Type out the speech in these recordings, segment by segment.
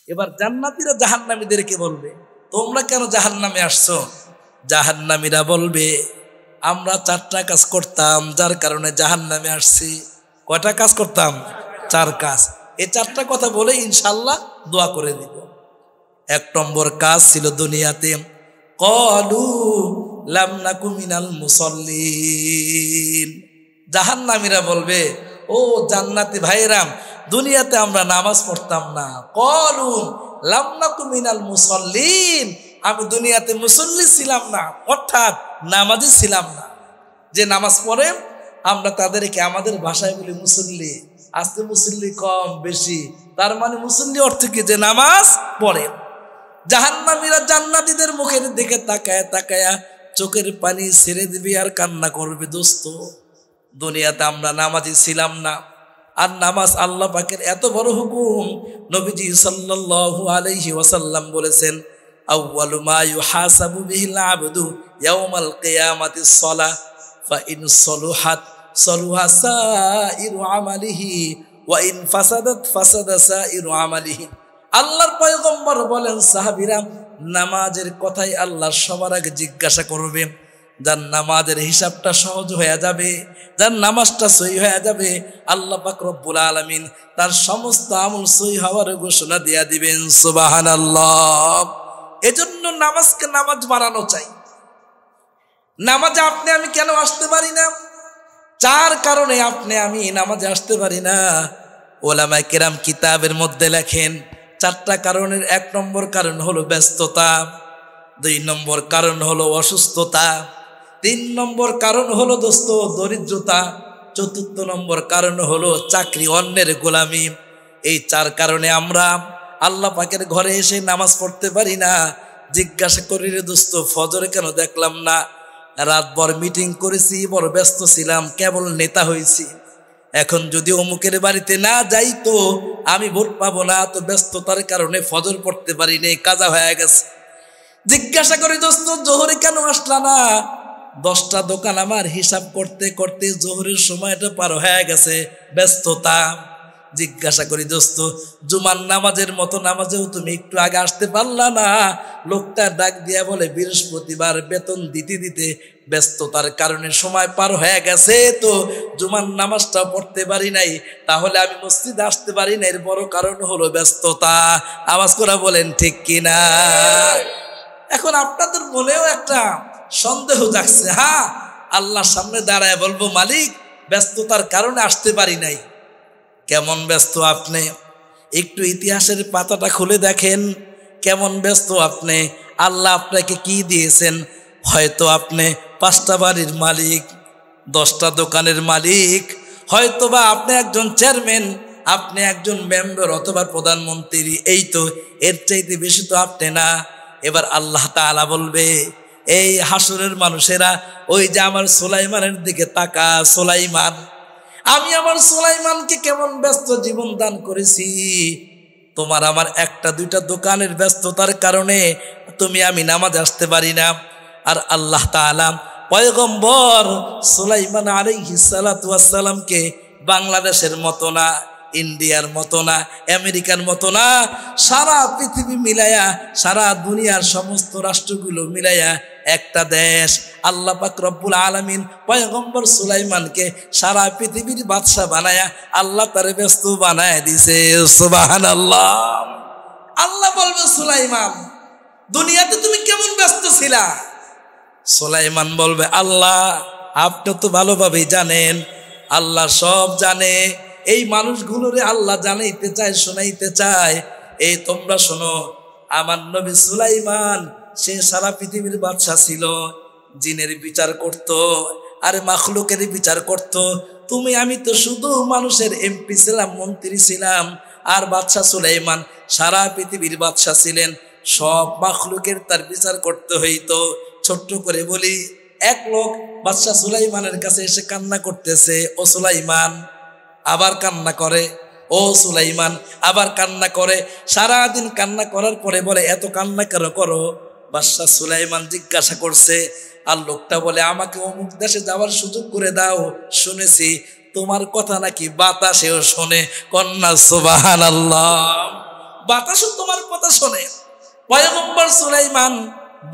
এবার জান্নাতীরা জাহান্নামীদেরকে বলবে, তোমরা কেন জাহান্নামে আসছো? জাহান্নামীরা বলবে, আমরা 4টা কাজ করতাম, যার কারণে জাহান্নামে আসছি। কয়টা কাজ করতাম? 4 কাজ। এই 4টা কথা বলে ইনশাল্লাহ দোয়া করে দিব। 1 নম্বর কাজ ছিল দুনিয়াতে, ক্বালু লাম নাকু মিনাল মুসাল্লিন। জাহান্নামীরা বলবে, ও জান্নাতি ভাইরাম, দুনিয়াতে আমরা নামাজ পড়তাম না। ক্বালু লাম নাকু মিনাল মুসাল্লিন, আমি দুনিয়াতে মুসল্লি ছিলাম না, অর্থাৎ নামাজি ছিলাম না। যে নামাজ পড়ে আমরা তাদেরকে আমাদের ভাষায় বলি মুসল্লি। আজকে মুসল্লি কম বেশি, তার মানে মুসল্লি অর্থ কি? যে নামাজ পড়ে। জাহান্নামীরা জান্নাতীদের মুখের দিকে তাকায় তাকায়া চোখের পানি ছেড়ে দিবি আর কান্না করবে, দোস্ত দুনিয়াতে আমরা নামাজি ছিলাম না। আর নামাজ আল্লাহ পাকের এত বড় হুকুম, নবীজি সাল্লাল্লাহু আলাইহি ওয়াসাল্লাম বলেছেন, আউয়ালু মা ইউহাসাবু বিহিল আবদু ইয়াউমাল কিয়ামাতিস সালাহ ফাইন সলুহাত সলুহা সাইরু আমালিহি ওয়া ইন ফাসাদাত ফাসাদা সাইরু আমালিহি। আল্লাহর পয়গম্বর বলেন, সাহাবীরা, নামাজের কথাই আল্লাহ সবার আগে জিজ্ঞাসা করবে। যার নামাজের হিসাবটা সহজ হয়ে যাবে, যার নামাজটা সহি হয়ে যাবে, আল্লাহ পাক রব্বুল আলামিন তার সমস্ত আমল সহি হওয়ার ঘোষণা দিয়া দিবেন। সুবহানাল্লাহ। এজন্য নামাজকে নামাজ বানানো চাই। নামাজে আপনি আমি কেন আসতে পারি না? 4 কারণে আপনি আমি নামাজে আসতে পারি না। ওলামায়ে কেরাম কিতাবের মধ্যে লেখেন, 4টা কারণের 1 নম্বর কারণ হলো ব্যস্ততা, 2 নম্বর কারণ হলো অসুস্থতা, 3 নম্বর কারণ হলো দোস্ত দরিদ্রতা, 4র্থ নম্বর কারণ হলো চাকরি, অন্যের গোলামি। এই 4 কারণে আমরা আল্লাহ পাকের ঘরে এসে নামাজ পড়তে পারি না। জিজ্ঞাসা করি, রে দোস্ত, ফজরে কেন দেখলাম না? রাতভর মিটিং করেছি, বড় ব্যস্ত ছিলাম, কেবল নেতা হয়েছি। এখন যদি অমুকের বাড়িতে না যাই তো আমি ভোট পাবো না, তো ব্যস্ততার কারণে ফজর পড়তে পারি নেই, কাজা হয়ে গেছে। জিজ্ঞাসা করি, দোস্ত জোহরে কেন আসলা না? 10টা দোকান আমার হিসাব করতে করতে জোহরের সময়টা পার হয়ে গেছে, ব্যস্ততা। জিজ্ঞাসা করি, দোস্ত জুমার নামাজের মতো নামাজেও তুমি একটু আগে আসতে পারলা না? লোকটা ডাক দিয়া বলে, বৃহস্পতিবার বেতন দিতে দিতে ব্যস্ততার কারণে সময় পার হয়ে গেছে, তো জুমার নামাজটা পড়তে পারি নাই, তাহলে আমি মসজিদে আসতে পারি না, এর বড় কারণ হলো ব্যস্ততা। আওয়াজ করে বলেন ঠিক কিনা? এখন আপনাদের মনেও একটা সন্দেহ জাগছে, হ্যাঁ, আল্লাহর সামনে দাঁড়ায় বলবো, মালিক ব্যস্ততার কারণে আসতে পারি নাই। কেমন ব্যস্ত আপনি? একটু ইতিহাসের পাতাটা খুলে দেখেন, কেমন ব্যস্ত আপনি। আল্লাহ আপনাকে কি দিয়েছেন? হয়তো আপনি 5টা বাড়ির মালিক, 10টা দোকানের মালিক, হয়তো বা আপনি একজন চেয়ারম্যান, আপনি একজন মেম্বার অথবা প্রধানমন্ত্রী, এই তো, এর চাইতে বেশি তো আপনি না। এবার আল্লাহ তাআলা বলবে, এই হাসরের মানুষেরা, ওই যে আমার সুলাইমানের দিকে তাকা, সুলাইমান, আমি আমার সুলাইমানকে কেমন ব্যস্ত জীবন দান করেছি। তোমার আমার 1টা 2টা দোকানের ব্যস্ততার কারণে তুমি আমি নামাজ আসতে পারি না। আর আল্লাহ তাআলা পয়গম্বর সুলাইমান আলাইহিস সালাতু ওয়াস সালামকে বাংলাদেশের মতো না, ইন্ডিয়ার মতো না, আমেরিকার মতো না, সারা পৃথিবী মিলায়া, সারা দুনিয়ার সমস্ত রাষ্ট্রগুলো মিলায়া একটা দেশ, আল্লাহ পাক রব্বুল আলামিন পয়গম্বর সুলাইমানকে সারা পৃথিবীর বাদশা বানায়া আল্লাহ তারে ব্যস্ত বানায় দিছে। সুবহানাল্লাহ। আল্লাহ বলবে, সুলাইমান দুনিয়াতে তুমি কেমন ব্যস্ত ছিলা? সুলাইমান বলবে, আল্লাহ আপনি তো ভালোভাবেই জানেন, আল্লাহ সব জানে। এই মানুষগুলোরে আল্লাহ জানাইতে চায়, শোনাইতে চায়, এই তোমরা শোনো, আমার নবী সুলাইমান সে সারা পৃথিবীর বাদশা ছিল, জিনের বিচার করত, আর মাখলুকের বিচার করত। তুমি আমি তো শুধু মানুষের এমপি ছিলাম, মন্ত্রী ছিলাম, আর বাদশা সুলাইমান সারা পৃথিবীর বাদশা ছিলেন, সব মাখলুকের তার বিচার করতে হইতো। ছোট্ট করে বলি, 1 লোক বাদশা সুলাইমানের কাছে এসে কান্না করতেছে, ও সুলাইমান, আবার কান্না করে, ও সুলাইমান, আবার কান্না করে। সারাদিন কান্না করার পরে বলে, এত কান্না কেন করো? বাদশা সুলাইমান জিজ্ঞাসা করছে, আর লোকটা বলে, আমাকে অমুক দেশে যাওয়ার সুযোগ করে দাও, শুনেছি তোমার কথা নাকি বাতাসেও শোনে। কন্যা সুবহানাল্লাহ। বাতাসও তোমার কথা শোনে। পয়গম্বর সুলাইমান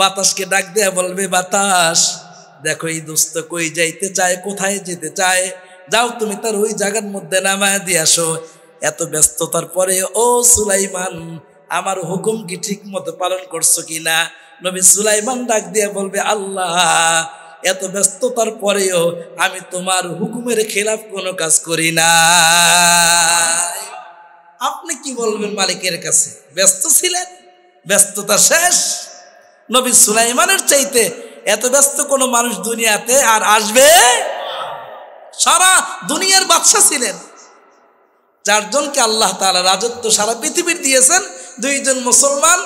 বাতাসকে ডাক দেয়া বলবে, বাতাস দেখো এই দোস্ত কই যাইতে চায়, কোথায় যেতে চায়, যাও তুমি তার ওই জায়গার মধ্যে নামায় দিয়ে আসো। এত ব্যস্ততার পরে ও সুলাইমান আমার হুকুম কি ঠিক মতো পালন করছো কিনা? নবী সুলাইমান ডাক দিয়ে বলবে, আল্লাহ এত ব্যস্ততার পরেও আমি তোমার হুকুমের খেলাফ কোনো কাজ করি না। আপনি কি বলবেন মালিকের কাছে? ব্যস্ত ছিলেন, ব্যস্ততা শেষ। নবী সুলাইমানের চাইতে এত ব্যস্ত কোনো মানুষ দুনিয়াতে আর আসবে? সারা দুনিয়ার বাদশা ছিলেন। 4 জনকে আল্লাহ তাআলা রাজত্ব সারা পৃথিবীর দিয়েছেন, 2 জন মুসলমান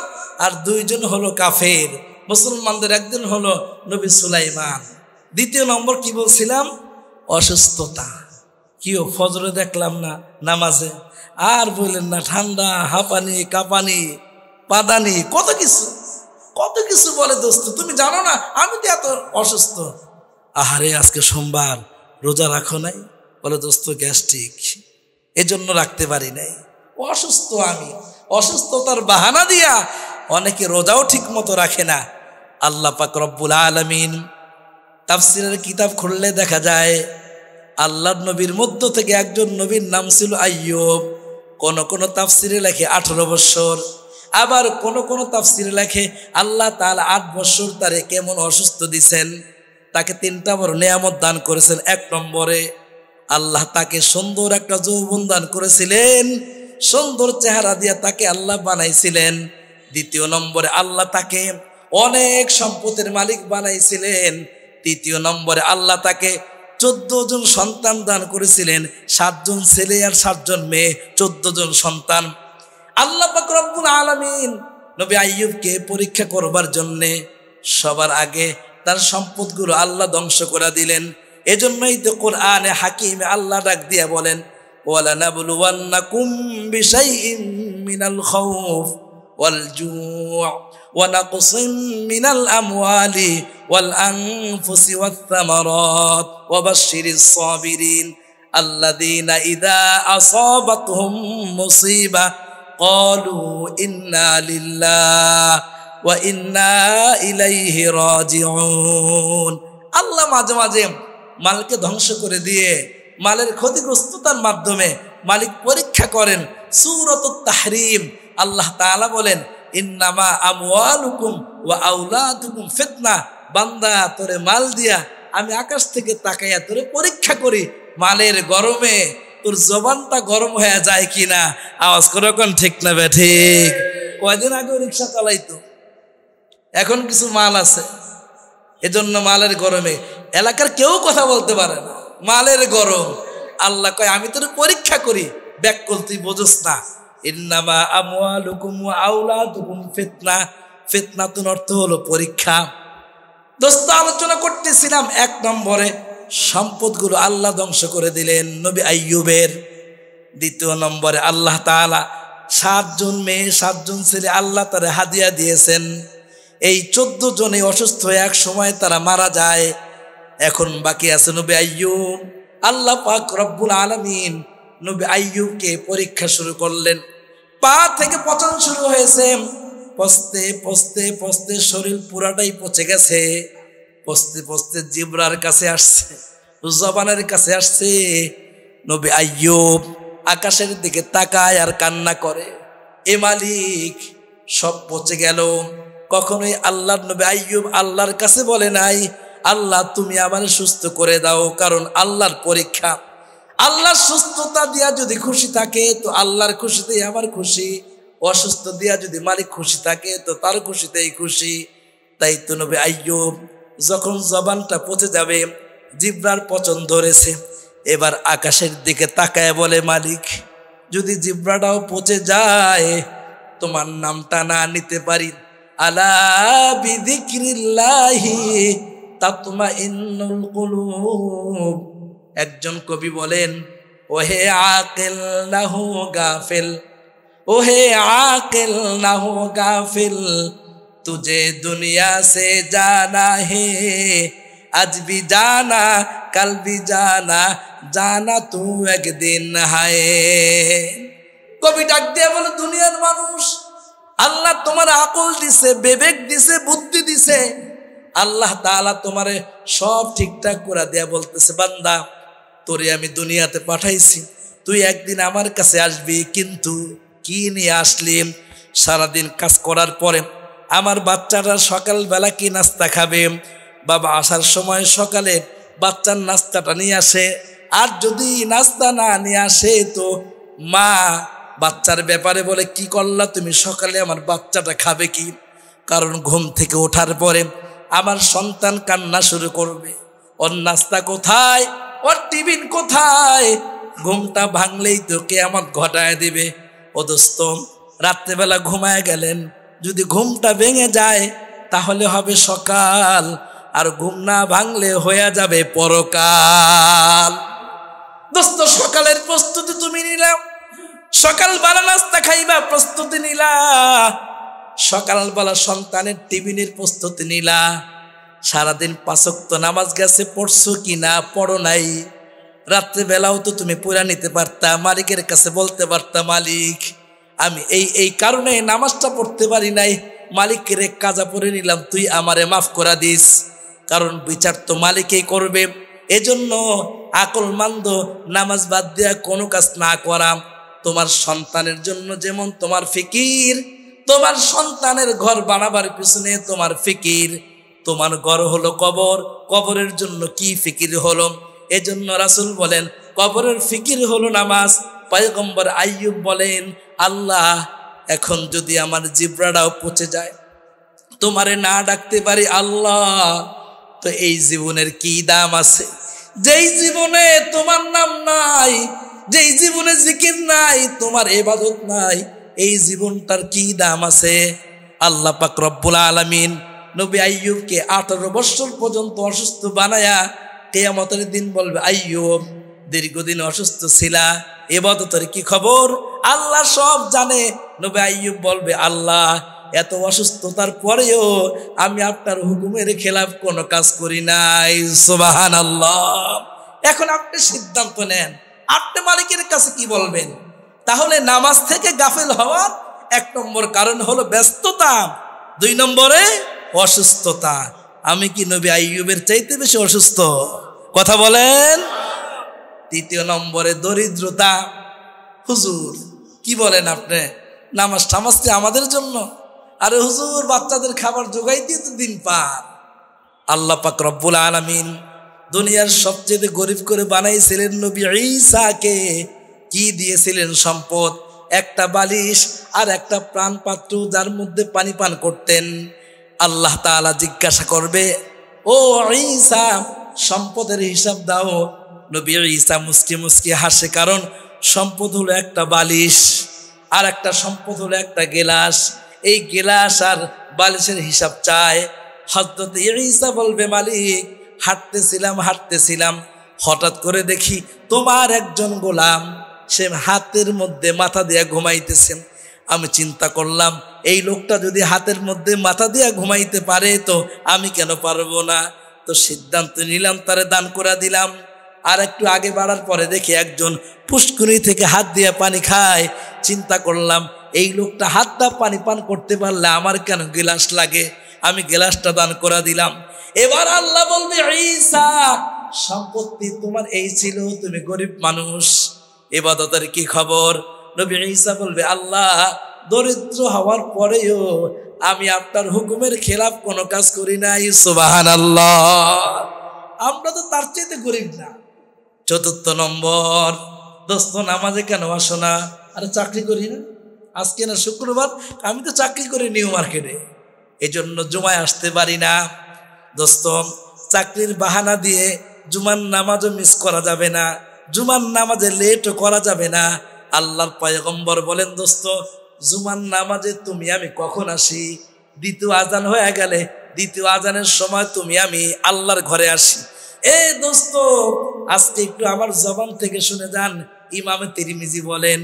আর 2 জন হলো কাফের। মুসলমানদের একজন হলো নবী সুলাইমান। দ্বিতীয় নম্বর কি বলছিলাম? অসুস্থতা। কিও ফজরে দেখলাম না নামাজে, আর বললেন না, ঠান্ডা, হাঁপানি, কাঁপানি, পাদানি, কত কিছু বলে। দোস্ত তুমি জানো না আমি তো এত অসুস্থ। আহারে আজকে সোমবার, রোজা রাখো নাই? বলে দোস্ত গ্যাস্ট্রিক, এজন্য রাখতে পারি নাই, অসুস্থ আমি। অসুস্থতার বাহানা দিয়া অনেকে রোজাও ঠিক মতো রাখে না। আল্লাহ পাক রব্বুল আলামিন তাফসীরের কিতাব খুললে দেখা যায় আল্লাহর নবীর মধ্য থেকে একজন নবীর নাম ছিল আইয়ুব। কোন তাফসীরে লেখে 18 বছর, আবার কোন তাফসীরে লেখে আল্লাহ তাআলা 8 বছর তারে কেমন অসুস্থ দিছেন। তাকে 3টা বড় নেয়ামত দান করেছেন। 1 নম্বরে আল্লাহ তাকে সুন্দর একটা যৌবন দান করেছিলেন, সুন্দর চেহারা দিয়া তাকে আল্লাহ বানাইছিলেন। 2 নম্বরে আল্লাহ তাকে অনেক সম্পদের মালিক বানাইছিলেন। 3 নম্বরে আল্লাহ তাকে 14 জন সন্তান দান করেছিলেন, 7 জন ছেলে আর 7 জন মেয়ে, 14 জন সন্তান। আল্লাহ পাক রব্বুল আলামিন নবী আইয়ুবকে পরীক্ষা করবার জন্যে সবার আগে তার সম্পদগুলো আল্লাহ ধ্বংস করে দিলেন। এজন্যই তো কোরআনে হাকিমে আল্লাহ ডাক দিয়া বলেন, ওয়ালানাবলুওয়ান্নাকুম বিশাইইম মিনাল খাউফ ওয়াল জু' ওয়া নাকসিম মিনাল আমওয়ালি ওয়াল আনফুসি ওয়াত থামারাত ওয়া বাশশিরিস সাবিরিন আল্লাযীনা ইযা আসাবাতহুম মুসিবা ক্বালু ইন্না লিল্লাহি ওয়া ইন্না ইলাইহি রাজিউন। আল্লাহ মাঝে মাঝে মালকে ধ্বংস করে দিয়ে মালের ক্ষতিগ্রস্ততার মাধ্যমে মালিক পরীক্ষা করেন। সূরাতুত তাহরিম আল্লাহ তাআলা বলেন, ইন্নামা আমওয়ালুকুম ওয়া আওলাদুকুম ফিতনা। বান্দা তোরে মাল দিয়া আমি আকাশ থেকে তাকাইয়া তোরে পরীক্ষা করি, মালের গরমে তোর জবানটা গরম হয়ে যায় কিনা। আওয়াজ করে কোন ঠিক না বে ঠিক? কয়দিন আগে রিক্সা চালাইতো, এখন কিছু মাল আছে, এজন্য মালের গরমে এলাকার কেউ কথা বলতে পারে না, মালের গরম। আল্লাহ কয় আমি তোর পরীক্ষা করি, ব্যাককল তুই বোঝস না। ইন্নামা আমওয়ালুকুম ওয়া আওলাদুকুম ফিতনা। ফিতনাতুন অর্থ হলো পরীক্ষা। দোস্ত আলোচনা করতেছিলাম 1 নম্বরে সম্পদগুলো আল্লাহ ধ্বংস করে দিলেন নবী আইয়ুবের। 2 নম্বরে আল্লাহ তাআলা 7 জন মেয়ে 7 জন ছেলে আল্লাহ তারে হাদিয়া দিয়েছেন। এই 14 জনে অসুস্থ হয়ে এক সময় তারা মারা যায়। এখন বাকি আছে নবী আইয়ুব। আল্লাহ পাক রব্বুল আলামিন নবী আইয়ুবকে পরীক্ষা শুরু করলেন। পা থেকে পচন শুরু হয়েছে, পচতে পচতে পচতে শরীর পুরাটাই পচে গেছে। পচতে পচতে জিব্রার কাছে আসছে, জবানের কাছে আসছে। নবী আইয়ুব আকাশের দিকে তাকায় আর কান্না করে, এ মালিক সব পচে গেল। কখনোই আল্লাহর নবী আইয়ুব আল্লাহর কাছে বলে নাই, আল্লাহ তুমি আমার সুস্থ করে দাও, কারণ আল্লাহর পরীক্ষা। আল্লাহর সুস্থতা দিয়া যদি খুশি থাকে তো আল্লাহর খুশিতেই আমার খুশি, অসুস্থ দিয়া যদি মালিক খুশি থাকে তো তার খুশিতেই খুশি। তাই তো নবী আইয়ুব যখন জবানটা পচে যাবে, জিব্রার পচন ধরেছে, এবার আকাশের দিকে তাকায় বলে, মালিক যদি জিব্রাটাও পচে যায় তোমার নামটা না নিতে পারি, আলা বিযিকরিল্লাহি তাতমাইন্নুল কুলুব। একজন কবি বলেন, ওহে আকিল না হো গাফিল, ওহে আকিল না হো গাফিল, तुझे दुनिया से जाना है, आज भी जाना कल भी जाना, जाना तू एक दिन है। কবি ডাক দিয়ে বলে, দুনিয়ার মানুষ, আল্লাহ তোমার আকল দিছে, বিবেক দিছে, বুদ্ধি দিছে, আল্লাহ তাআলা তোমারে সব ঠিকঠাক করে দেয়া বলতেছে, বান্দা তোরে আমি দুনিয়াতে পাঠাইছি, তুই একদিন আমার কাছে আসবি, কিন্তু কি নিয়ে আসলি? সারাদিন কাজ করার পরে আমার বাচ্চারা সকালবেলা কি নাস্তা খাবে? বাবা আসার সময় সকালে বাচ্চার নাস্তাটা নিয়ে আসে, আর যদি নাস্তা না নিয়ে আসে তো মা বাচ্চার ব্যাপারে বলে, কি করলা তুমি সকালে, আমার বাচ্চাটা খাবে কি? কারণ ঘুম থেকে ওঠার পরে আমার সন্তান কান্না শুরু করবে, ওর নাস্তা কোথায়, ওর টিফিন কোথায়? ঘুমটা ভাঙলেই তো কিয়ামত ঘটায় দিবে। ও দোস্ত, রাত্রেবেলা ঘুমায় গেলেন, যদি ঘুমটা ভেঙে যায় তাহলে হবে সকাল, আর ঘুম না ভাঙলে হয়ে যাবে পরকাল। দোস্ত, সকালের প্রস্তুতি তুমি নিলাম, সকালবেলা নাস্তা খাইবা প্রস্তুতি নিলা, সকালবেলা সন্তানের টিফিনের প্রস্তুতি নিলা, সারাদিন 5 ওয়াক্ত নামাজ গেছে, পড়ছো কি না? পড়ো নাই। রাত্রেবেলাও তো তুমি পড়া নিতে পারতা, মালিকের কাছে বলতে পারতা, মালিক আমি এই কারণে নামাজটা পড়তে পারি নাই, মালিকের কাজা পড়ে নিলাম, তুই আমারে মাফ করা দিস। কারণ বিচার তো মালিকই করবে। এজন্য আকলমন্দ নামাজ বাদ দিয়া কোনো কাজ না করা। তোমার সন্তানের জন্য যেমন তোমার ফিকির, তোমার সন্তানের ঘর বানাবার পিছনে তোমার ফিকির, তোমার ঘর হলো কবর, কবরের জন্য কি ফিকির হলো? এজন্য রাসূল বলেন, কবরের ফিকির হলো নামাজ। পয়গম্বর আইয়ুব বলেন, আল্লাহ এখন যদি আমার জিব্রাটাও পচে যায়, তোমারে না ডাকতে পারি আল্লাহ, তো এই জীবনের কি দাম আছে? যেই জীবনে তোমার নাম নাই, যেই জীবনে জিকির নাই, তোমার ইবাদত নাই, এই জীবনটার কি দাম আছে? আল্লাহ পাক রব্বুল আলামিন নবী আইয়ুবকে 18 বছর পর্যন্ত অসুস্থ বানায়া কিয়ামতের দিন বলবে, আইয়ুব দীর্ঘদিন অসুস্থ ছিলা, ইবাদতের কি খবর? আল্লাহ সব জানে। নবী আইয়ুব বলবে, আল্লাহ এত অসুস্থতার পরেও আমি আপনার হুকুমের খেলাফ কোনো কাজ করি নাই। সুবহানাল্লাহ। এখন আপনি সিদ্ধান্ত নেন, আপনি মালিকের কাছে কি বলবেন? তাহলে নামাজ থেকে গাফেল হওয়ার 1 নম্বর কারণ হলো ব্যস্ততা, 2 নম্বরে অসুস্থতা। আমি কি নবী আইয়ুবের চাইতে বেশি অসুস্থ? কথা বলেন। 3 নম্বরে দরিদ্রতা। হুজুর কি বলেন আপনি? নামাজ টামাজটি আমাদের জন্য? আরে হুজুর, বাচ্চাদের খাবার জোগাই দিয়ে তো দিন পার। আল্লাহ পাক রব্বুল আলামিন দুনিয়ার সবচেয়ে গরিব করে বানাইছিলেন নবী ঈসাকে। কি দিয়েছিলেন? সম্পদ, একটা বালিশ আর একটা প্রাণ পাত্র যার মধ্যে পানি পান করতেন। আল্লাহ তাআলা জিজ্ঞাসা করবে, ও ঈসা সম্পদের হিসাব দাও। নবী ঈসা মুস্কি মুস্কি হাসে, কারণ সম্পদ হলো একটা বালিশ, আর একটা সম্পদ হলো একটা গেলাস। এই গেলাস আর বালিশের হিসাব চায়। হযরত ঈসা বলবে, মালিক হাঁটতেছিলাম, হঠাৎ করে দেখি তোমার একজন গোলাম, সে হাতের মধ্যে মাথা দিয়ে ঘুমাইতেছে। আমি চিন্তা করলাম, এই লোকটা যদি হাতের মধ্যে মাথা দিয়ে ঘুমাইতে পারে তো আমি কেন পারবো না? তো সিদ্ধান্ত নিলাম, তারে দান করে দিলাম। আর একটু আগে বাড়ার পরে দেখি একজন পুষ্করি থেকে হাত দিয়ে পানি খায়। চিন্তা করলাম, এই লোকটা হাতটা পানি পান করতে পারলে আমার কেন গিলাস লাগে? আমি গিলাসটা দান করে দিলাম। এবার আল্লাহ বলবে, ঈসা সম্পত্তি তোমার এই ছিল, তুমি গরিব মানুষ, ইবাদতের কি খবর? নবী ঈসা বলবে, আল্লাহ দরিদ্র হওয়ার পরেও আমি আপনার হুকুমের খেলাফ কোনো কাজ করি নাই। সুবহানাল্লাহ। আমরা তো তার চাইতে গরিব না। 4 নম্বর, দোস্ত নামাজে কেন আসো না? আরে চাকরি করি না, আজকে না শুক্রবার, আমি তো চাকরি করি নিউ মার্কেটে, এই জন্য জুমায় আসতে পারি না। দোস্ত চাকরির বাহানা দিয়ে জুমার নামাজও মিস করা যাবে না, জুমার নামাজে লেটও করা যাবে না। আল্লাহর পয়গম্বর বলেন, দোস্ত জুমার নামাজে তুমি আমি কখন আসি? 2য় আজান হয়ে গেলে 2য় আজানের সময় তুমি আমি আল্লাহর ঘরে আসি। এ দোস্ত আজকে একটু আমার জবান থেকে শুনে যান। ইমামে তিরমিজি বলেন,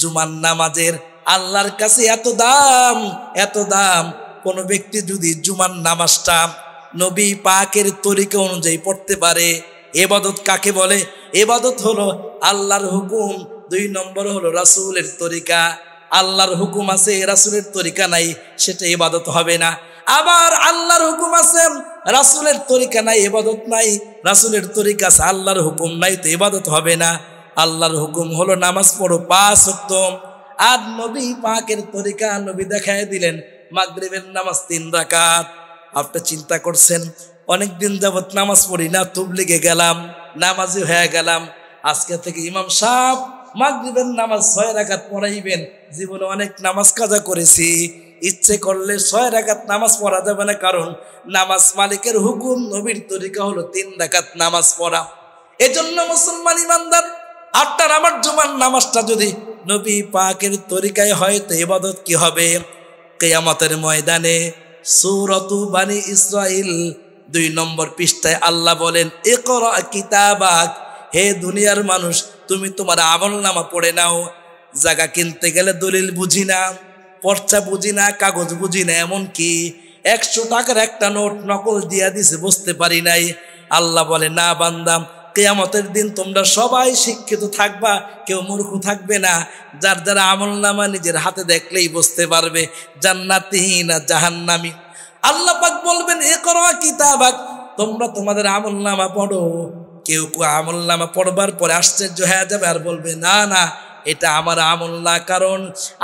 জুমার নামাজের আল্লাহর কাছে এত দাম। কোন ব্যক্তি যদি জুমার নামাজটা নবী পাকের তরিকা অনুযায়ী পড়তে পারে। ইবাদত কাকে বলে? ইবাদত হলো আল্লাহর হুকুম 2 নম্বর হলো রাসূলের তরিকা। আল্লাহর হুকুম আছে, রাসূলের তরিকা নাই, সেটা ইবাদত হবে না। আবার আল্লাহর হুকুম আছে, রাসূলের তরিকা নাই, ইবাদত নাই। রাসূলের তরিকা আছে, আল্লাহর হুকুম নাই, তো ইবাদত হবে না। আল্লাহর হুকুম হলো নামাজ পড়ো 5 ওয়াক্ত। আর নবী পাকের তরিকা নবী দেখায় দিলেন মাগরিবের নামাজ 3 রাকাত। আপনি চিন্তা করছেন অনেকদিন যাবত নামাজ পড়ি না, তবলিগে গেলাম, নামাজি হয়ে গেলাম, আজকে থেকে ইমাম সাহেব মাগরিবের নামাজ 6 রাকাত পড়াইবেন। জীবনে অনেক নামাজ কাজা করেছি, ইচ্ছে করলে 6 রাকাত নামাজ পড়া যাবে না, কারণ নামাজ মালিকের হুকুম, নবীর তরিকা হলো 3 রাকাত নামাজ পড়া। এজন্য মুসলমান ইমানদার, আপনার আমার জুমার নামাজটা যদি নবী পাকের তরিকায় হয় তো ইবাদত কি হবে? কিয়ামতের ময়দানে সূরাতু বানি ইসরাইল 2 নম্বর পৃষ্ঠায় আল্লাহ বলেন, ইকরা কিতাবাক, হে দুনিয়ার মানুষ তুমি তোমার আমলনামা পড়ে নাও। জায়গা কিনতে গেলে দলিল বুঝি না, পর্চা বুঝি না, কাগজ বুঝি না, এমনকি 100 টাকার একটা নোট নকল দিয়া দিছে, বুঝতে পারি নাই। আল্লাহ বলে, না বান্দা, কিয়ামতের দিন তোমরা সবাই শিক্ষিত থাকবা, কেউ মূর্খ থাকবে না। যার যারা আমলনামা নিজের হাতে দেখলেই বুঝতে পারবে জান্নাতি না জাহান্নামী। আল্লাহ পাক বলবেন, ইকরা কিতাবাক, তোমরা তোমাদের আমলনামা পড়ো। কেউ কেউ আমলনামা পড়বার পরে আশ্চর্য হয়ে যাবে আর বলবে, না না, এটা আমার আমল না, কারণ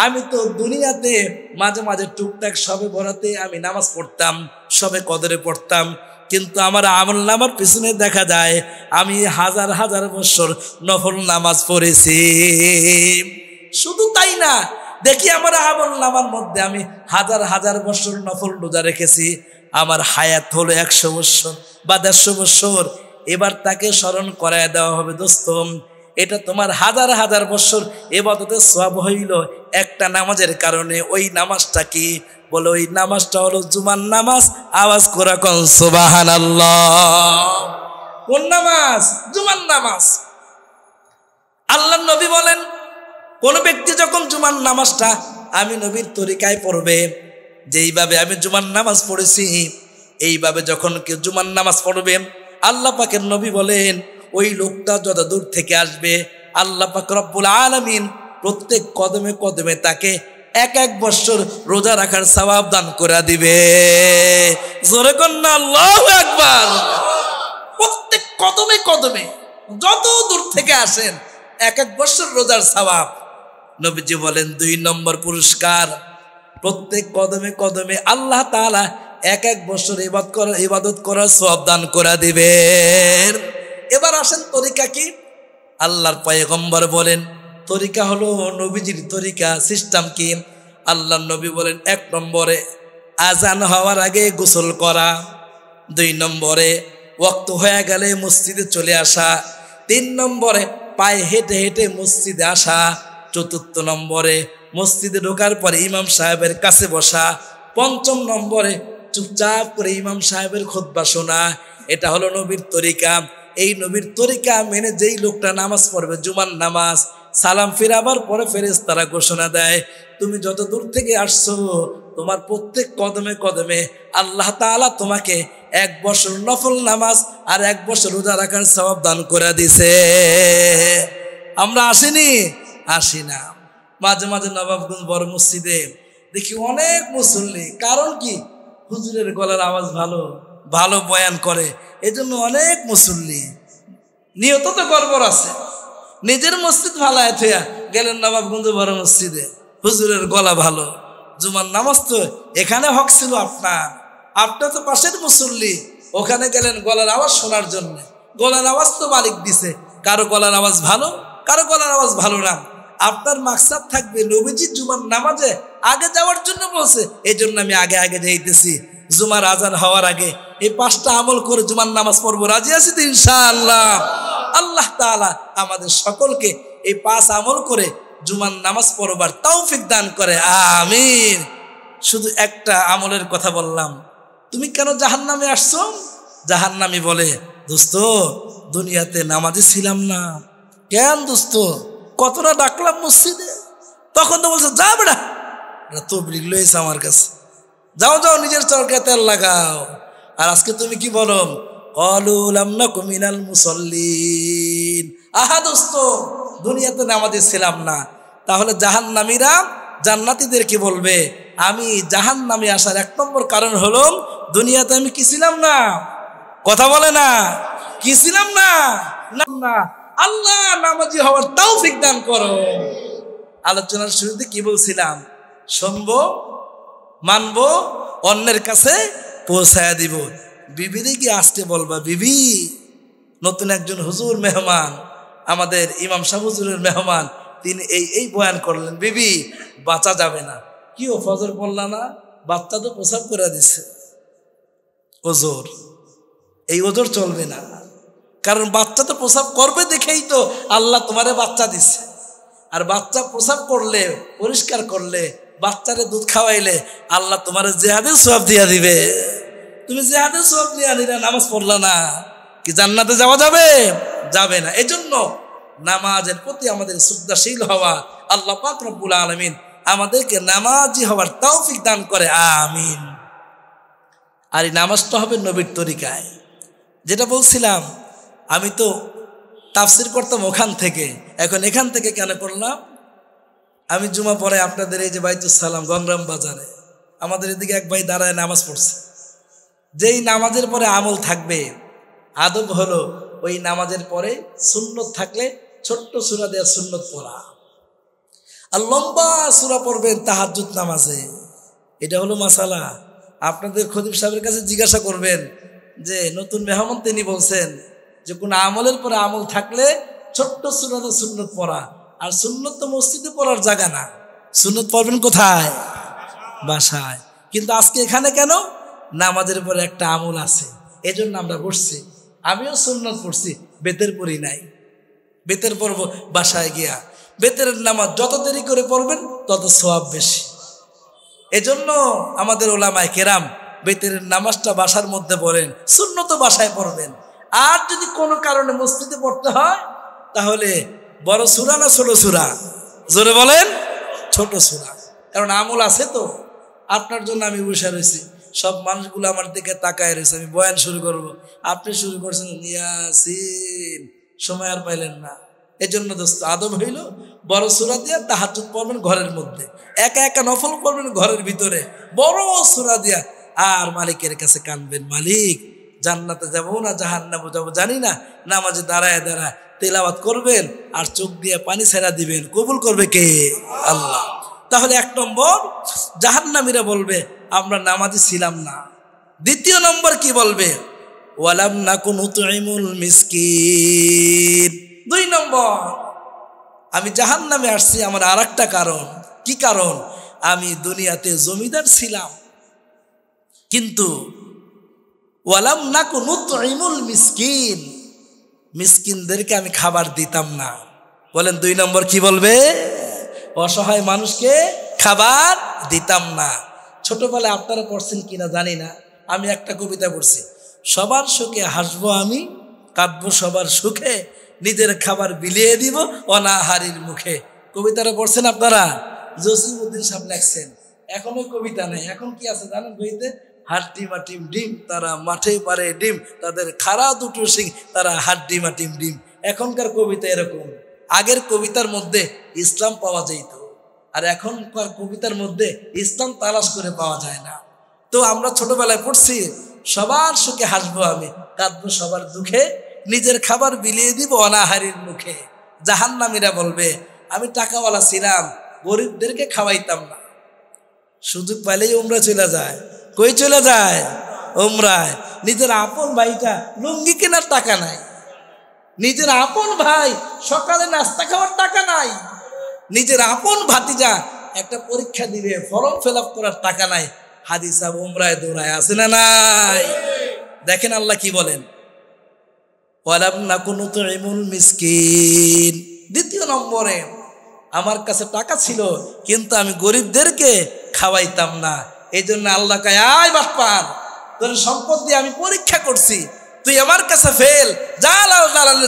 আমি তো দুনিয়াতে মাঝে মাঝে টুকটাক সবে বরাতে আমি নামাজ পড়তাম, সবে কদরে পড়তাম, কিন্তু আমার আমল নামার পিছনে দেখা যায় আমি হাজার হাজার বছর নফল নামাজ পড়েছি। শুধু তাই না, দেখি আমার আমল নামার মধ্যে আমি হাজার হাজার বছর নফল রোজা রেখেছি। আমার হায়াত হলো 100 বছর বা 150 বছর। এবার তাকে স্মরণ করায় দেওয়া হবে, দোস্ত এটা তোমার হাজার হাজার বছর ইবাদতের সওয়াব হইল একটা নামাজের কারণে। ওই নামাজটা কি? বলে ওই নামাজটা হলো জুমার নামাজ। আওয়াজ করে কোন সুবহানাল্লাহ। কোন নামাজ? জুমার নামাজ। আল্লাহর নবী বলেন, কোন ব্যক্তি যখন জুমার নামাজটা আমি নবীর তরিকায় পড়বে, যেইভাবে আমি জুমার নামাজ পড়েছি এইভাবে যখন কেউ জুমার নামাজ পড়বে, আল্লাহ পাকের নবী বলেন ওই লোকটা যত দূর থেকে আসবে আল্লাহ পাক রব্বুল আলামিন প্রত্যেক কদমে কদমে তাকে 1 বছর রোজা রাখার সওয়াব দান করে দিবে। জোরে কন্না আল্লাহু আকবার। প্রত্যেক কদমে কদমে যত দূর থেকে আসেন 1 বছর রোজার সওয়াব। নবীজি বলেন 2 নম্বর পুরস্কার, প্রত্যেক কদমে কদমে আল্লাহ তাআলা 1 বছর ইবাদত করার সওয়াব দান করে দিবেন। এবার আসেন তরিকা কি? আল্লাহর পয়গম্বর বলেন তরিকা হলো নবীজির তরিকা। সিস্টেম কি? আল্লাহর নবী বলেন 1 নম্বরে আজান হওয়ার আগে গোসল করা, 2 নম্বরে ওয়াক্ত হয়ে গেলে মসজিদে চলে আসা, 3 নম্বরে পায়ে হেঁটে হেঁটে মসজিদে আসা, 4 নম্বরে মসজিদে ঢোকার পরে ইমাম সাহেবের কাছে বসা, 5 নম্বরে চুপচাপ করে ইমাম সাহেবের খুতবা শোনা। এটা হলো নবীর তরিকা। এই নবীর তরিকা মেনে যেই লোকটা নামাজ পড়বে জুমার নামাজ, সালাম ফিরাবার পরে ফেরেশতারা ঘোষণা দেয় তুমি যত দূর থেকে আসছো তোমার প্রত্যেক কদমে কদমে আল্লাহ তাআলা তোমাকে 1 বছর নফল নামাজ আর 1 বছর রোজা রাখার সওয়াব দান করে দিছে। আমরা আসিনি? আসি না। মাঝে মাঝে নবাবগঞ্জ বড় মসজিদে দেখি অনেক মুসল্লি। কারণ কি? হুজুরের গলার আওয়াজ ভালো, ভালো বয়ান করে, এজন্য অনেক মুসল্লি। নিয়ত তো গড়বড় আছে। নিজের মসজিদ ভালো থইয়া গেলেন নবাবগঞ্জ বড় মসজিদে, হুজুরের গলা ভালো, জুমার নামাজ তো এখানে হক ছিল আপনার তো পাশের মুসল্লি, ওখানে গেলেন গলার আওয়াজ শোনার জন্য। গলার আওয়াজ তো মালিক দিছে, কারো গলার আওয়াজ ভালো, কারো গলার আওয়াজ ভালো না। আপনার মাকসাদ থাকবে নবীজি জুমার নামাজে আগে যাওয়ার জন্য বলছে, এই জন্য আমি আগে আগে যাইতেছি। জুমার আজান হওয়ার আগে এই 5টা আমল করে জুমার নামাজ পড়বো। রাজি আছি তো ইনশাআল্লাহ? আল্লাহ তাআলা আমাদের সকলকে এই 5 আমল করে জুমার নামাজ পড়বার তৌফিক দান করে, আমিন। শুধু একটা আমলের কথা বললাম। তুমি কেন জাহান্নামে আসছো? জাহান্নামী বলে, দোস্ত দুনিয়াতে নামাজি ছিলাম না। কেন দোস্ত? কতটা ডাকলাম মসজিদে, তখন তো বলছে যা বেড়া, তবলিগ লইছে আমার কাছে, যাও যাও নিজের চরকায় তেল লাগাও। আর আজকে তুমি কি বলো? ক্বালু লাম নাকু মিনাল মুসাল্লিন। আহা দোস্ত, দুনিয়াতে নামাজি ছিলাম না। তাহলে জাহান্নামীরা জান্নাতীদেরকে বলবে, আমি জাহান্নামে আসার 1 নম্বর কারণ হলো দুনিয়াতে আমি কি ছিলাম না? কথা বলে না, কি ছিলাম না? না, আল্লাহ নামাজি হওয়ার তৌফিক দান করো। আলোচনার শুরুতে কি বলছিলাম? শুনবো, মানবো, অন্যের কাছে পৌঁছায়া দিব। বিবিরে কি আসতে বলবা, বিবি নতুন একজন হুজুর মেহমান, আমাদের ইমাম সাহেব হুজুরের মেহমান, তিনি এই বয়ান করলেন, বিবি বাঁচা যাবে না। কি ও ফজর পড়লা না? বাচ্চা তো প্রসাব করে দিছে। ওজোর, এই ওজোর চলবে না, কারণ বাচ্চা তো প্রসাব করবে দেখেই তো আল্লাহ তোমারে বাচ্চা দিচ্ছে। আর বাচ্চা প্রসাব করলে, পরিষ্কার করলে, বাচ্চারে দুধ খাওয়াইলে আল্লাহ তোমার জিহাদের সওয়াব দিয়া দিবে। তুমি জিহাদের সওয়াব নিয়ে আনিরা, নামাজ পড়লা না, কি জান্নাতে যাওয়া যাবে? যাবে না। এজন্য নামাজের প্রতি আমাদের শ্রদ্ধাশীল হওয়া। আল্লাহ পাক রব্বুল আলামিন আমাদেরকে নামাজি হওয়ার তৌফিক দান করে, আমিন। আর এই নামাজটা হবে নবীর তরিকায়। যেটা বলছিলাম, আমি তো তাফসির করতাম ওখান থেকে, এখন এখান থেকে কেন করলাম? আমি জুমা পরে আপনাদের এই যে বাইতুস সালাম গংরাম বাজারে, আমাদের এদিকে এক ভাই দাঁড়ায় নামাজ পড়ছে। যেই নামাজের পরে আমল থাকবে, আদব হলো ওই নামাজের পরে সুন্নত থাকলে ছোট্ট সূরা দেয়া সুন্নত পড়া, আর লম্বা সূরা পড়বেন তাহাজ্জুদ নামাজে। এটা হলো মাসালা। আপনাদের খতিব সাহেবের কাছে জিজ্ঞাসা করবেন যে নতুন মেহমান তিনি বলছেন যে কোনো আমলের পরে আমল থাকলে ছোট্ট সূরা দেয়া সুন্নত পড়া। আর সুন্নত তো মসজিদে পড়ার জায়গা না, সুন্নত পড়বেন কোথায়? বাসায়। কিন্তু আজকে এখানে কেন? নামাজের পরে একটা আমল আছে, এজন্য আমরা বসছি। আমিও সুন্নত পড়ছি, বেতের পড়ি নাই। বেতের পড়ব বাসায় গিয়া। বেতের নামাজ যত দেরি করে পড়বেন তত সওয়াব বেশি। এজন্য আমাদের ওলামায়ে কেরাম বেতের নামাজটা বাসার মধ্যে পড়েন, সুন্নত বাসায় পড়বেন। আর যদি কোনো কারণে মসজিদে পড়তে হয় তাহলে বড় সূরা না ছোট সূরা? জোরে বলেন, ছোট সূরা। কারণ আমল আছে তো। আপনার জন্য আমি বসে রয়েছি, সব মানুষগুলো আমার দিকে তাকায় রয়েছে, আমি বয়ান শুরু করব, আপনি শুরু করছেন ইয়াসিন, সময় আর পাইলেন না। এই জন্য দোস্ত আদব হইল বড় সূরা দিয়া তাহাজ্জুদ পড়বেন ঘরের মধ্যে, একা একা নফল পড়বেন ঘরের ভিতরে বড় সূরা দিয়া, আর মালিকের কাছে কানবেন, মালিক জান্নাতে যাবো না জাহান্নামে যাবো জানি না, নামাজে দাঁড়ায় দাঁড়ায় তেলাওয়াত করবেন আর চোখ দিয়ে পানি ছেড়া দিবেন। কবুল করবে কে? আল্লাহ। তাহলে 1 নম্বর, জাহান্নামীরা বলবে আমরা নামাজি ছিলাম না। 2 নম্বর কি বলবে? ওয়ালাম নাকুন নুতঈমুল মিসকিন। 2 নম্বর, আমি জাহান্নামে আসছি আমার আরেকটা কারণ। কি কারণ? আমি দুনিয়াতে জমিদার ছিলাম, কিন্তু ওয়ালাম নাকুন নুতঈমুল মিসকিন, মিসকিনদেরকে আমি খাবার দিতাম না। বলেন 2 নম্বর কি বলবে? অসহায় মানুষকে খাবার দিতাম না। ছোটবেলায় আপনারা পড়ছেন কিনা জানি না, আমি একটা কবিতা পড়ছি, সবার সুখে হাসবো আমি, কাঁদবো সবার সুখে, নিজের খাবার বিলিয়ে দিব অনাহারীর মুখে। কবিতাটা পড়ছেন আপনারা? জসিমউদ্দিন সাহেব লেখছেন। এখন ওই কবিতা নেই, এখন কি আছে জানেন বইতে? হাড্ডি মাটিম ডিম, তারা মাঠে পারে ডিম, তাদের খাড়া দুটো সিং, তারা হাড্ডি মাটিম ডিম। এখনকার কবিতা এরকম। আগের কবিতার মধ্যে ইসলাম পাওয়া যেত, আর এখনকার কবিতার মধ্যে ইসলাম তালাশ করে পাওয়া যায় না। তো আমরা ছোটবেলায় পড়ছি, সবার সুখে হাসবো আমি, কাঁদবো সবার দুঃখে, নিজের খাবার বিলিয়ে দিব অনাহারীর মুখে। জাহান্নামীরা বলবে আমি টাকাওয়ালা ছিলাম, গরিবদেরকে খাওয়াইতাম না। সুযোগ পাইলেই উমরা চলে যায়। কই চলে যায়? উমরায়। নিজের আপন ভাইটা লুঙ্গি কেনার টাকা নাই, নিজের আপন ভাই সকালে নাস্তা খাওয়ার টাকা নাই, নিজের আপন ভাতিজা একটা পরীক্ষা দিবে ফর্ম ফিল আপ করার টাকা নাই, হাজি সাহেব উমরায় দৌড়ায়, আছে না নাই? দেখেন আল্লাহ কি বলেন, ওয়ালাম নাকুন নুতঈমুল মিসকিন। 2 নম্বরে, আমার কাছে টাকা ছিল কিন্তু আমি গরিবদেরকে খাওয়াইতাম না। এই জন্য আল্লাহ কয়, আয় বাটপার, তোর সম্পদ দিয়ে আমি পরীক্ষা করছি, তুই আমার কাছে ফেল, যা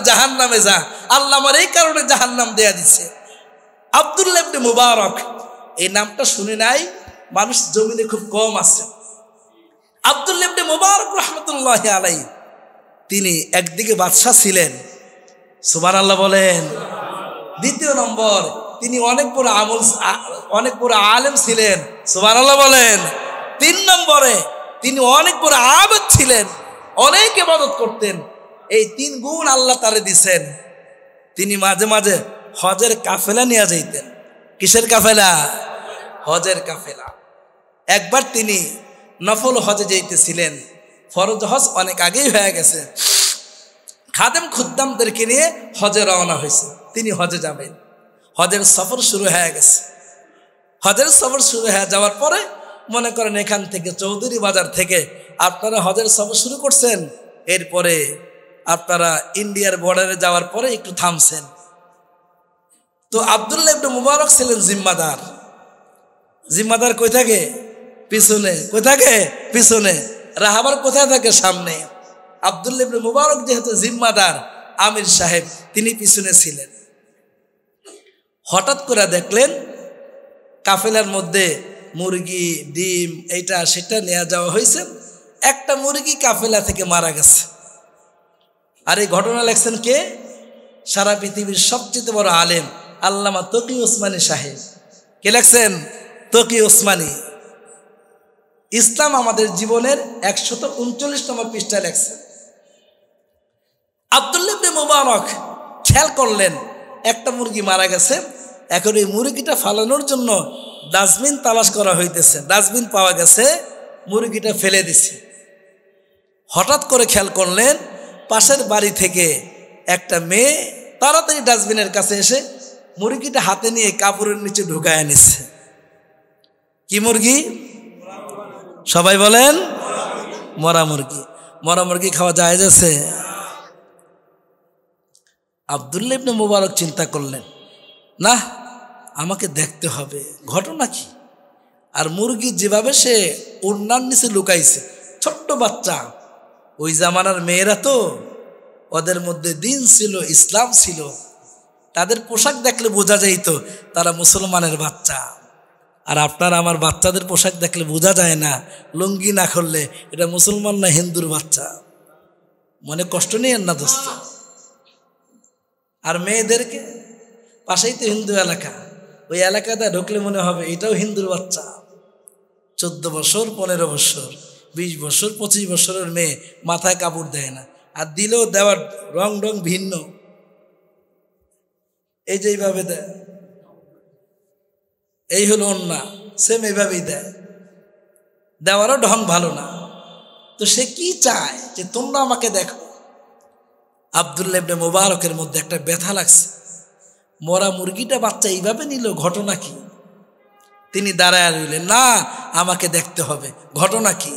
জাহান্নামে যা। আল্লাহ আমার এই কারণে জাহান্নাম দেয়া দিচ্ছে। আব্দুল্লাহ ইবনে মুবারক, এই নামটা শুনে নাই মানুষ জমিনে খুব কম আছে। আব্দুল্লাহ ইবনে মুবারক রাহমাতুল্লাহি আলাইহি, তিনি একদিকে বাদশা ছিলেন, সুবহানাল্লাহ বলেন, দ্বিতীয় নম্বর, তিনি অনেক বড় আলেম ছিলেন, সুবহানাল্লাহ বলেন। 3 নম্বরে, তিনি অনেক বড় আবেদ ছিলেন, অনেক ইবাদত করতেন। এই 3 গুণ আল্লাহ তারে দিছেন। তিনি মাঝে মাঝে হজের কাফেলা নিয়ে যাইতেন। কিসের কাফেলা? হজের কাফেলা। একবার তিনি নফল হজে যাইতেছিলেন, ফরজ হজ অনেক আগেই হয়ে গেছে, খাদেম খুদ্দামদেরকে নিয়ে হজে রওনা হয়েছে। তিনি হজে যাবেন, হজের সফর শুরু হয়ে গেছে। হজের সফর শুরু হয়ে যাওয়ার পরে মনে করেন এখান থেকে চৌধুরী বাজার থেকে আপনারা হজের সফর শুরু করছেন, এরপরে আপনারা ইন্ডিয়ার বর্ডারে যাওয়ার পরে একটু থামছেন। তো আব্দুল্লাহ ইবনে মুবারক ছিলেন জিম্মাদার। জিম্মাদার কই থাকে? পিছনে। কই থাকে? পিছনে। রাহাবার কোথায় থাকে? সামনে। আব্দুল্লাহ ইবনে মুবারক যেহেতু জিম্মাদার, আমির সাহেব, তিনি পিছনে ছিলেন। হঠাৎ করে দেখলেন কাফেলার মধ্যে মুরগি, ডিম, এইটা সেটা নিয়ে যাওয়া হয়েছে। একটা মুরগি কাফেলা থেকে মারা গেছে। আর এই ঘটনা লেখছেন কে? সারা পৃথিবীর সবচেয়ে বড় আলেম আল্লামা তকি ওসমানী সাহেব। কে লেখছেন? তকি ওসমানী। ইসলাম আমাদের জীবনের 139 নম্বর পৃষ্ঠায় লেখছেন। আব্দুল্লাহ ইবনে মুবারক খেয়াল করলেন একটা মুরগি মারা গেছে, এখন এই মুরগিটা ফালানোর জন্য ডাস্টবিন তালাশ করা হইতেছে। ডাস্টবিন পাওয়া গেছে, মুরগিটা ফেলে দিছে। হঠাৎ করে খেয়াল করলেন পাশের বাড়ি থেকে একটা মেয়ে তাড়াতাড়ি ডাস্টবিনের কাছে এসে মুরগিটা হাতে নিয়ে কাপড়ের নিচে ঢুকায় নিচ্ছে। কি মুরগি? সবাই বলেন মরা মুরগি। মরা মুরগি খাওয়া জায়েজ আছে? আব্দুল্লাহ ইবনে মুবারক চিন্তা করলেন, না, আমাকে দেখতে হবে ঘটনা কি। আর মুরগি যেভাবে সে ওড়নার নিচে লুকাইছে, ছোট্ট বাচ্চা, ওই জামানার মেয়েরা তো, ওদের মধ্যে দিন ছিল, ইসলাম ছিল, তাদের পোশাক দেখলে বোঝা যাইতো তারা মুসলমানের বাচ্চা। আর আপনার আমার বাচ্চাদের পোশাক দেখলে বোঝা যায় না, লুঙ্গি না করলে এটা মুসলমান না হিন্দুর বাচ্চা। মনে কষ্ট নিয়েন না দোস্ত। আর মেয়েদেরকে, পাশেই তো হিন্দু এলাকা, ওই এলাকাতে ঢুকলে মনে হবে এটাও হিন্দুর বাচ্চা। 14 বছর, 15 বছর, 20 বছর, 25 বছরের মেয়ে মাথায় কাপড় দেয় না, আর দিলেও দেওয়ার রং ভিন্ন। এই যে এইভাবে দেয়, এই হলো ওন্না, সেম এইভাবেই দেয়, দেওয়ারও ঢং ভালো না। তো সে কি চায় যে তোমরা আমাকে দেখো। আব্দুল্লাহ ইবনে মুবারকের মধ্যে একটা ব্যথা লাগছে, মরা মুরগিটা বাচ্চা এইভাবে নিল, ঘটনা কি? তিনি দাঁড়ায় রইলেন, না, আমাকে দেখতে হবে, ঘটনা কি?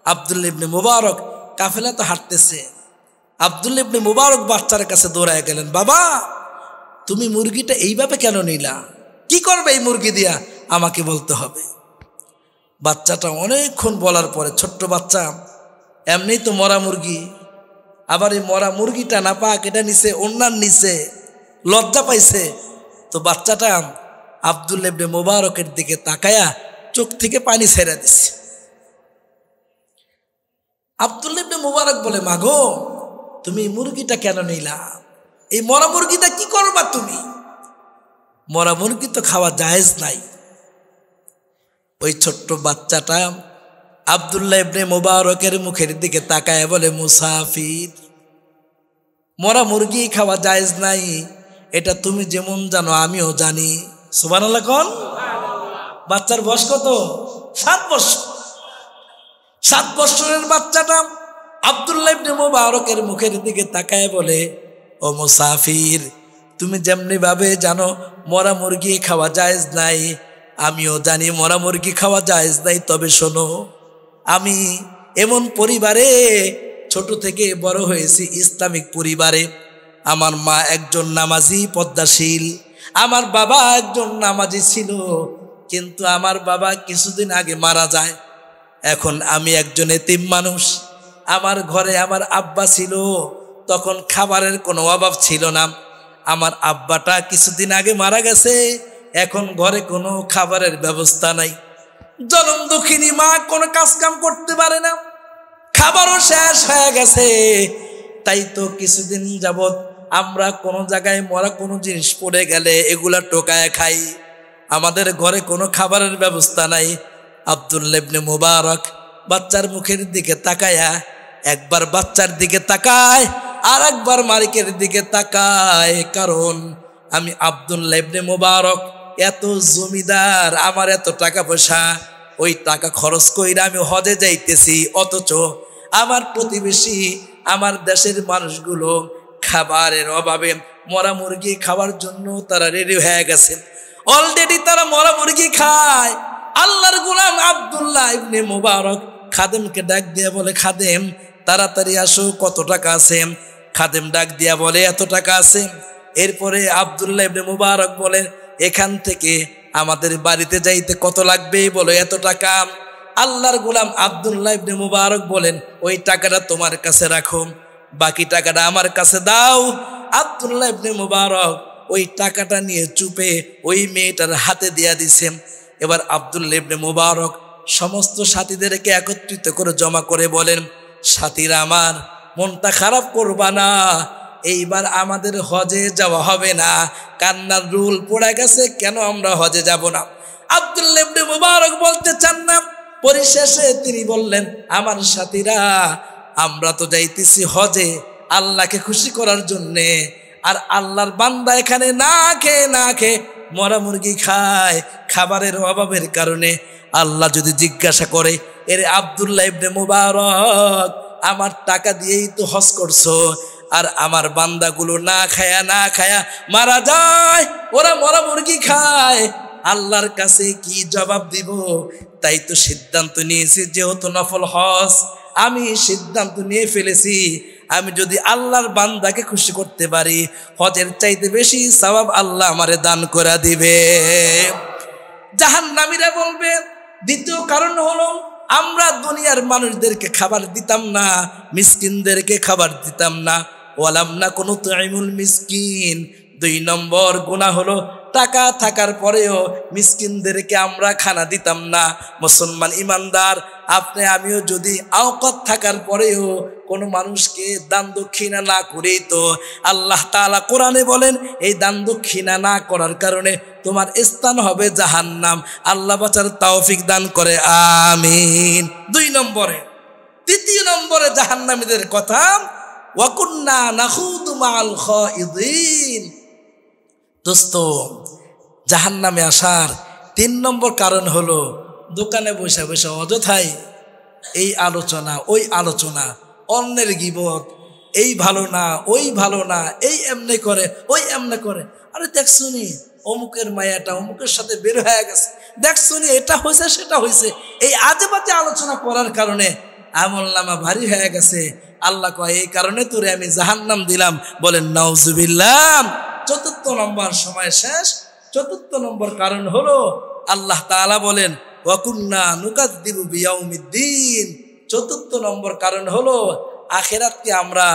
আব্দুল্লাহ ইবনে মুবারক, কাফেলা তো হাঁটতেছে, আব্দুল্লাহ ইবনে মুবারক বাচ্চার কাছে দৌড়ায় গেলেন, বাবা তুমি মুরগিটা এইভাবে কেন নিলা? কি করবে এই মুরগি দিয়া? আমাকে বলতে হবে। বাচ্চাটা অনেকক্ষণ বলার পরে, ছোট্ট বাচ্চা, এমনি তো মরা মুরগি, আবার এই মরা মুরগিটা না পাক, এটা নিচে, ওড়নার নিচে, লজ্জা পাইছে। তো বাচ্চাটা আব্দুল্লাহ ইবনে মুবারকের দিকে তাকায়া চোখ থেকে পানি ছেড়ে দিছে। আব্দুল্লাহ ইবনে মুবারক বলে, মাগো তুমি মুরগিটা কেন নিলা? এই মরা মুরগিটা কি করবা তুমি? মরা মুরগি তো খাওয়া জায়েজ নাই। ওই ছোট্ট বাচ্চাটা আব্দুল্লাহ ইবনে মুবারকের মুখের দিকে তাকায় বলে, মুসাফির, মরা মুরগি খাওয়া জায়েজ নাই, এটা তুমি যেমন জানো আমিও জানি। সুবহানাল্লাহ কোন? বাচ্চার বয়স কত? 7 বছর। 7 বছরের বাচ্চাটা আব্দুল্লাহ ইবনে মুবারকের মুখের দিকে তাকায় বলে, ও মুসাফির, তুমি যেমনি ভাবে জানো মরা মুরগি খাওয়া জায়েজ নাই, আমিও জানি মরা মুরগি খাওয়া জায়েজ নাই। তবে শোনো, আমি এমন পরিবারে ছোট থেকে বড় হয়েছি, ইসলামিক পরিবারে। আমার মা একজন নামাজি পদ্মাশীল, আমার বাবা একজন নামাজি ছিল, কিন্তু আমার বাবা কিছুদিন আগে মারা যায়। এখন আমি একজন এতিম মানুষ। আমার ঘরে আমার আব্বা ছিল, তখন খাবারের কোনো অভাব ছিল না। আমার আব্বাটা কিছুদিন আগে মারা গেছে, এখন ঘরে কোনো খাবারের ব্যবস্থা নাই। জনম দুঃখিনী মা কোনো কাজ কাম করতে পারে না, খাবারও শেষ হয়ে গেছে। তাই তো কিছুদিন যাবৎ আমরা কোনো জায়গায় মরা কোনো জিনিস পড়ে গেলে এগুলা টোকায় খাই। আমাদের ঘরে কোনো খাবারের ব্যবস্থা নাই। আব্দুল্লাহ ইবনে মুবারক বাচ্চার মুখের দিকে তাকায়া একবার বাচ্চার দিকে তাকায় আর একবার মালিকের দিকে তাকায়, কারণ আমি আব্দুল্লাহ ইবনে মুবারক এত জমিদার, আমার এত টাকা পয়সা, ওই টাকা খরচ কইরা আমি হজে যাইতেছি, অথচ আমার প্রতিবেশী আমার দেশের মানুষগুলো খাবারের অভাবে মরা মুরগি খাওয়ার জন্য তারা রেডি হয়ে গেছে, অলরেডি তারা মরা মুরগি খায়। আল্লাহর গোলাম আব্দুল্লাহ ইবনে মুবারক খাদেমকে ডাক দিয়া বলে, খাদেম তাড়াতাড়ি আসো, কত টাকা আছে? খাদেম ডাক দিয়া বলে, এত টাকা আছে। এরপরে আব্দুল্লাহ ইবনে মুবারক বলেন, এখান থেকে আমাদের বাড়িতে যাইতে কত লাগবে? বলো এত টাকা। আল্লাহর গোলাম আব্দুল্লাহ ইবনে মুবারক বলেন, ওই টাকাটা তোমার কাছে রাখো, বাকি টাকাটা আমার কাছে দাও। আব্দুল্লাহ ইবনে মুবারক ওই টাকাটা নিয়ে চুপে ওই মেয়েটার হাতে দিয়া দিছে। এবার আব্দুল্লাহ ইবনে মুবারক সমস্ত সাথীদেরকে একত্রিত করে জমা করে বলেন, সাথীরা আমার, মনটা খারাপ করবা না, এইবার আমাদের হজে যাওয়া হবে না, কান্নার রুল পড়ে গেছে, কেন আমরা হজে যাব না? আব্দুল্লাহ ইবনে মুবারক বলতে চান না। পরিশেষে তিনি বললেন, আমার সাথীরা, আমরা তো যাইতেছি হজে আল্লাহকে খুশি করার জন্যে, আর আল্লাহর বান্দা এখানে না খেয়ে মরা মুরগি খায় খাবারের অভাবের কারণে। আল্লাহ যদি জিজ্ঞাসা করে, এরে আব্দুল্লাহ ইবনে মুবারক, আমার টাকা দিয়েই তো হজ করছো, আর আমার বান্দাগুলো না খায়া মারা যায়, ওরা মরা মুরগি খায়, আল্লাহর কাছে কি জবাব দিব? তাই তো সিদ্ধান্ত নিয়েছি, যেহেতু নফল হজ, আমি সিদ্ধান্ত নিয়ে ফেলেছি, আমি যদি আল্লাহর বান্দাকে খুশি করতে পারি, হজের চাইতে বেশি সওয়াব আল্লাহ আমারে দান করে দিবে। জাহান্নামীরা বলবে, দ্বিতীয় কারণ হলো আমরা দুনিয়ার মানুষদেরকে খাবার দিতাম না, মিসকিনদেরকে খাবার দিতাম না। ওয়ালাম না কোনো তুইমুল মিসকিন। 2 নম্বর গুনাহ হলো টাকা থাকার পরেও মিসকিনদেরকে আমরা খানা দিতাম না। মুসলমান ইমানদার আপনি আমিও যদি আওকাত থাকার পরেও কোনো মানুষকে দান দক্ষিণা না করেই তো আল্লাহ তাআলা কোরআনে বলেন, এই দান দক্ষিণা না করার কারণে তোমার স্থান হবে জাহান্নাম। আল্লাহ বাঁচার তৌফিক দান করে, আমিন। 2 নম্বরে। 3 নম্বরে জাহান্নামীদের কথা, ওয়াকুন্না নাখুদু মাআল খাইদিন। দোস্ত, জাহান্নামে আসার 3 নম্বর কারণ হলো দোকানে বসে বসে অযথাই এই আলোচনা ওই আলোচনা, অন্যের গীবত, এই ভালো না ওই ভালো না, এই এমনি করে ওই এমনি করে, আরে দেখছুনি অমুকের মায়াটা অমুকের সাথে বের হয়ে গেছে, দেখছুনি এটা হয়েছে সেটা হয়েছে, এই আজে বাজে আলোচনা করার কারণে আমলনামা ভারী হয়ে গেছে। আল্লাহ কয়, এই কারণে তোরে আমি জাহান্নাম দিলাম। বলেন নাউজুবিল্লাহ। 4 নম্বর সময় শেষ। 4 নম্বর কারণ হলো আল্লাহ তাআলা বলেন, ওয়াকুন্না নুকাযযিবু বিয়াউমিদ্দিন। 4 নম্বর কারণ হলো আখিরাতকে আমরা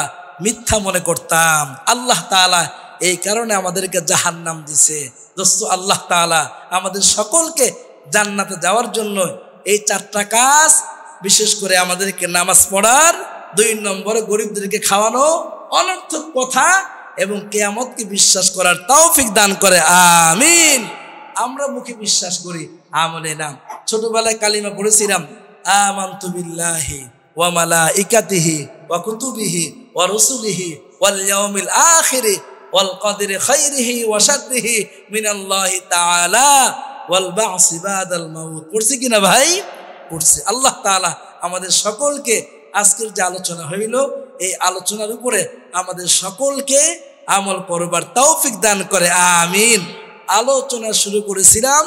মিথ্যা মনে করতাম। আল্লাহ তাআলা এই কারণে আমাদেরকে জাহান্নাম দিছে। দোস্ত, আল্লাহ তাআলা আমাদের সকলকে জান্নাতে যাওয়ার জন্য এই 4টা কাজ, বিশেষ করে আমাদেরকে নামাজ পড়ার, 2 নম্বরে গরিবদেরকে খাওয়ানো, অনর্থক কথা এবং কিয়ামতকে বিশ্বাস করার তৌফিক দান করে, আমিন। আমরা মুখে বিশ্বাস করি, আমলে না। ছোটবেলায় কালিমা পড়েছিলাম, আমানতু বিল্লাহি ওয়া মালাইকাতিহি ওয়া কুতুবিহি ওয়া রুসুলিহি ওয়াল ইয়াউমিল আখির ওয়াল কদরি খাইরিহি ওয়া শাররিহি মিনাল্লাহি তাআলা ওয়াল বা'সি বাদাল মাউত। পড়ছি কিনা ভাই? পড়ছি। আল্লাহ তাআলা আমাদের সকলকে আজকের যে আলোচনা হইল, এই আলোচনার উপরে আমাদের সকলকে আমল করবার তৌফিক দান করে, আমিন। আলোচনা শুরু করেছিলাম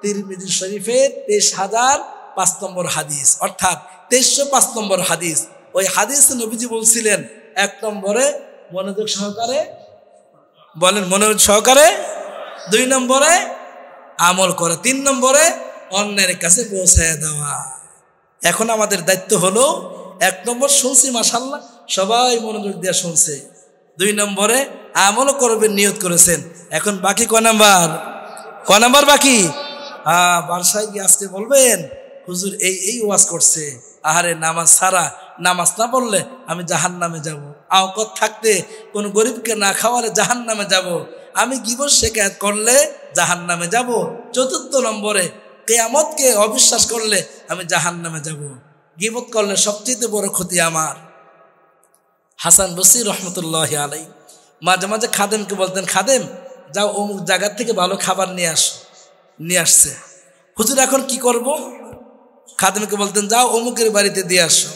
তিরমিজি শরীফের 23,005 নম্বর হাদিস, অর্থাৎ 2305 নম্বর হাদিস। ওই হাদিস নবীজি বলছিলেন, 1 নম্বরে মনোযোগ সহকারে বলেন, মনোযোগ সহকারে। 2 নম্বরে আমল করা। 3 নম্বরে অন্যের কাছে পৌঁছায় দেওয়া। এখন আমাদের দায়িত্ব হলো, 1 নম্বর শুনছি, মাশাআল্লাহ সবাই মনোযোগ দিয়ে শুনছে। 2 নম্বরে আমলও করবেন, নিয়ত করেছেন। এখন বাকি ক নাম্বার বাকি? বাসায় গিয়ে আজকে বলবেন, হুজুর এই ওয়াজ করছে, আহারে নামাজ ছাড়া নামাজ না পড়লে আমি জাহান্নামে যাব। আওকাত থাকতে কোনো গরিবকে না খাওয়ালে জাহান্নামে যাব। আমি গীবত শিকায়াত করলে জাহান্নামে যাব। চতুর্থ নম্বরে কিয়ামতকে অবিশ্বাস করলে আমি জাহান্নামে যাব। গীবত করলে সবচেয়ে বড় ক্ষতি আমার। হাসান বসরি রহমতুল্লাহি আলাইহি মাঝে মাঝে খাদেমকে বলতেন, খাদেম যাও অমুক জায়গার থেকে ভালো খাবার নিয়ে আসো। নিয়ে আসছে, হুজুর এখন কি করব? খাদেমকে বলতেন, যাও অমুকের বাড়িতে দিয়ে আসো।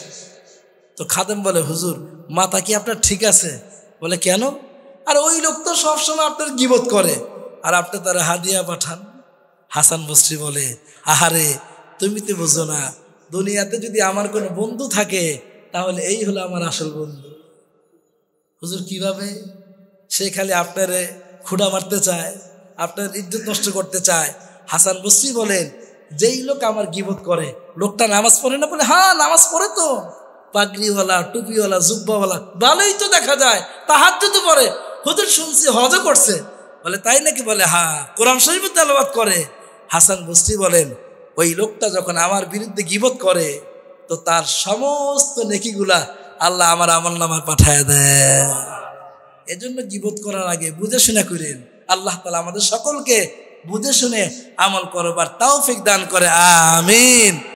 তো খাদেম বলে, হুজুর মাথা কি আপনার ঠিক আছে? বলে, কেন? আর ওই লোক তো সবসময় আপনার গীবত করে আর আপনি তারা হাদিয়া পাঠান। হাসান বসরি বলে, আহারে তুমি তো বুঝো না, দুনিয়াতে যদি আমার কোনো বন্ধু থাকে তাহলে এই হলো আমার আসল বন্ধু। হুজুর কিভাবে? সে খালি আপনারে খুঁড়া মারতে চায়, আপনার ইজ্জত নষ্ট করতে চায়। হাসান বসরি বলেন, যেই লোক আমার গীবত করে, লোকটা নামাজ পড়ে না? বলে, হ্যাঁ নামাজ পড়ে তো, পাগড়িওয়ালা, টুপিওয়ালা, জুব্বাওয়ালা, ভালোই তো দেখা যায়, তাহাজ্জুদ তো পড়ে। হুজুর শুনছি হজও করছে। বলে, তাই নাকি? বলে, হ্যাঁ কোরআন শরীফ তেলাওয়াত করে। হাসান বসরি বলেন, ওই লোকটা যখন আমার বিরুদ্ধে গীবত করে তো তার সমস্ত নেকিগুলা আল্লাহ আমার আমলনামায় পাঠায় দেয়। এজন্য গীবত করার আগে বুঝে শুনে করেন। আল্লাহ তাআলা আমাদের সকলকে বুঝে শুনে আমল করবার তৌফিক দান করে, আমিন।